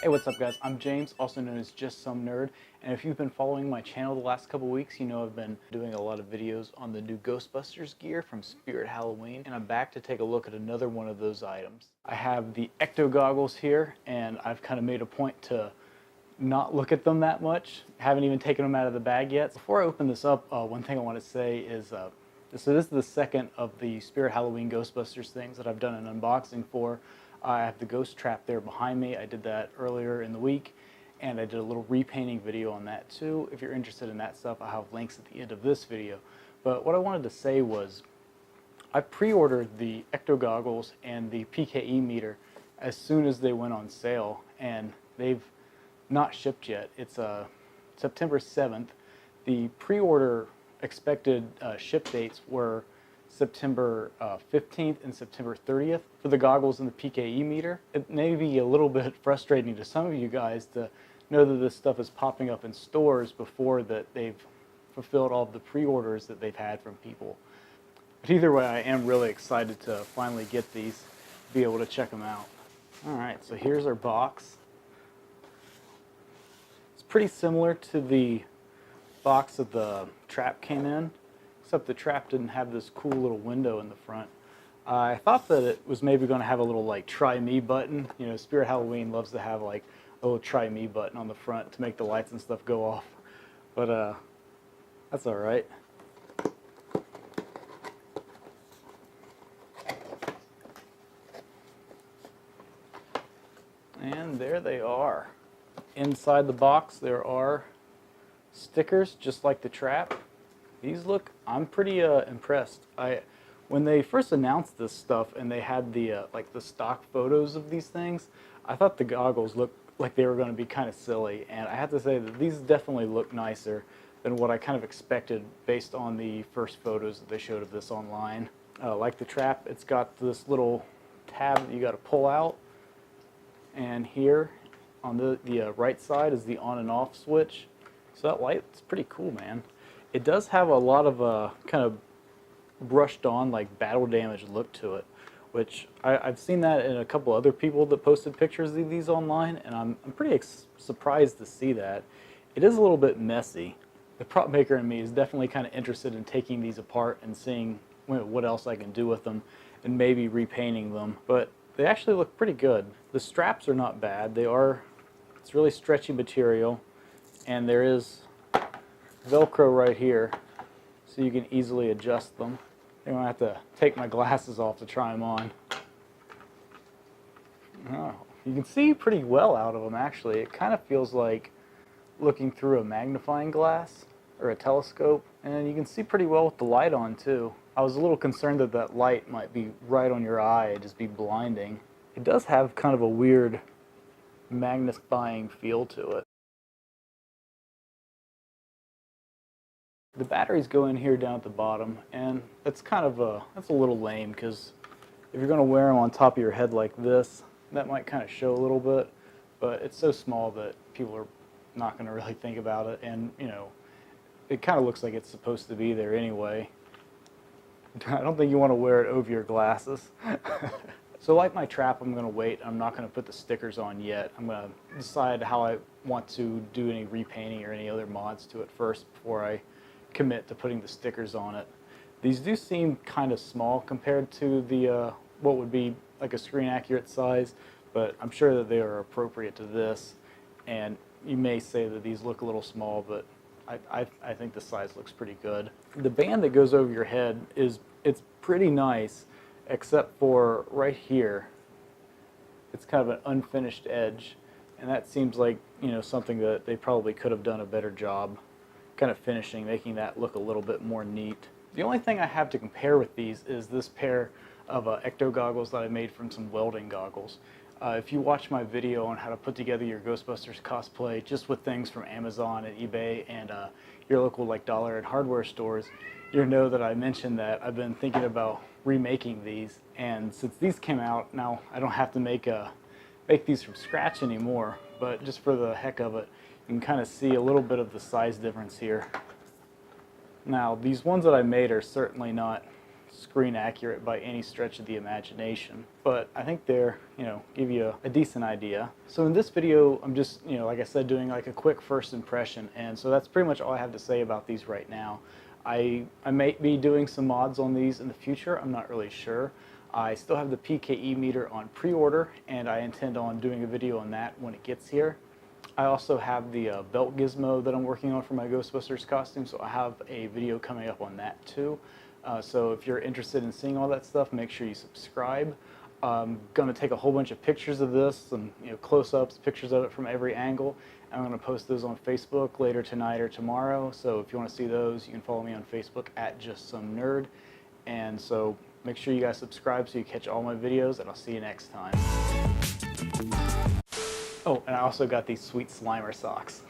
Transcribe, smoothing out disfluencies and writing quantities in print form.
Hey, what's up guys? I'm James, also known as Just Some Nerd, and if you've been following my channel the last couple weeks, you know I've been doing a lot of videos on the new Ghostbusters gear from Spirit Halloween, and I'm back to take a look at another one of those items. I have the Ecto Goggles here, and I've kind of made a point to not look at them that much. Haven't even taken them out of the bag yet. Before I open this up, one thing I want to say is, so this is the second of the Spirit Halloween Ghostbusters things that I've done an unboxing for. I have the ghost trap there behind me. I did that earlier in the week, and I did a little repainting video on that too. If you're interested in that stuff, I'll have links at the end of this video. But what I wanted to say was, I pre-ordered the Ecto Goggles and the PKE Meter as soon as they went on sale, and they've not shipped yet. It's September 7th. The pre-order expected ship dates were September 15th and September 30th for the goggles and the PKE meter. It may be a little bit frustrating to some of you guys to know that this stuff is popping up in stores before that they've fulfilled all of the pre-orders that they've had from people. But either way, I am really excited to finally get these, be able to check them out. Alright, so here's our box. It's pretty similar to the box that the trap came in, except the trap didn't have this cool little window in the front. I thought that it was maybe going to have a little like try me button. You know, Spirit Halloween loves to have like a little try me button on the front to make the lights and stuff go off. But that's alright. And there they are. Inside the box there are stickers just like the trap. These look, I'm pretty impressed. When they first announced this stuff and they had the like the stock photos of these things, I thought the goggles looked like they were going to be kind of silly, and I have to say that these definitely look nicer than what I kind of expected based on the first photos that they showed of this online. Like the trap, it's got this little tab that you got to pull out, and here on the right side is the on and off switch. So that light's pretty cool, man. It does have a lot of kind of brushed on, like battle damage look to it, which I've seen that in a couple other people that posted pictures of these online, and I'm pretty surprised to see that. It is a little bit messy. The prop maker in me is definitely kind of interested in taking these apart and seeing what else I can do with them and maybe repainting them, but they actually look pretty good. The straps are not bad. It's really stretchy material, and there is Velcro right here, so you can easily adjust them. I'm gonna have to take my glasses off to try them on. Oh, you can see pretty well out of them actually. It kind of feels like looking through a magnifying glass or a telescope, and you can see pretty well with the light on too. I was a little concerned that that light might be right on your eye and just be blinding. It does have kind of a weird magnifying feel to it. The batteries go in here down at the bottom, and that's kind of that's a little lame, because if you're going to wear them on top of your head like this, that might kind of show a little bit, but it's so small that people are not going to really think about it, and you know, it kind of looks like it's supposed to be there anyway. I don't think you want to wear it over your glasses. So like my trap, I'm going to wait. I'm not going to put the stickers on yet. I'm going to decide how I want to do any repainting or any other mods to it first before I commit to putting the stickers on it. These do seem kind of small compared to the what would be like a screen accurate size, but I'm sure that they are appropriate to this, and you may say that these look a little small, but I think the size looks pretty good. The band that goes over your head it's pretty nice, except for right here. It's kind of an unfinished edge, and that seems like, you know, something that they probably could have done a better job kind of finishing, making that look a little bit more neat. The only thing I have to compare with these is this pair of Ecto Goggles that I made from some welding goggles. If you watch my video on how to put together your Ghostbusters cosplay just with things from Amazon and eBay and your local like dollar and hardware stores, you'll know that I mentioned that I've been thinking about remaking these, and since these came out, now I don't have to make these from scratch anymore, but just for the heck of it, you can kind of see a little bit of the size difference here. Now, these ones that I made are certainly not screen accurate by any stretch of the imagination, but I think they're, give you a decent idea. So in this video, I'm just, like I said, doing like a quick first impression, and so that's pretty much all I have to say about these right now. I may be doing some mods on these in the future, I'm not really sure. I still have the PKE meter on pre-order, and I intend on doing a video on that when it gets here. I also have the belt gizmo that I'm working on for my Ghostbusters costume, so I have a video coming up on that too. So if you're interested in seeing all that stuff, make sure you subscribe. I'm going to take a whole bunch of pictures of this and close-ups, pictures of it from every angle. I'm going to post those on Facebook later tonight or tomorrow. So if you want to see those, you can follow me on Facebook at JustSomeNerd. And so make sure you guys subscribe so you catch all my videos, and I'll see you next time. Oh, and I also got these sweet Slimer socks.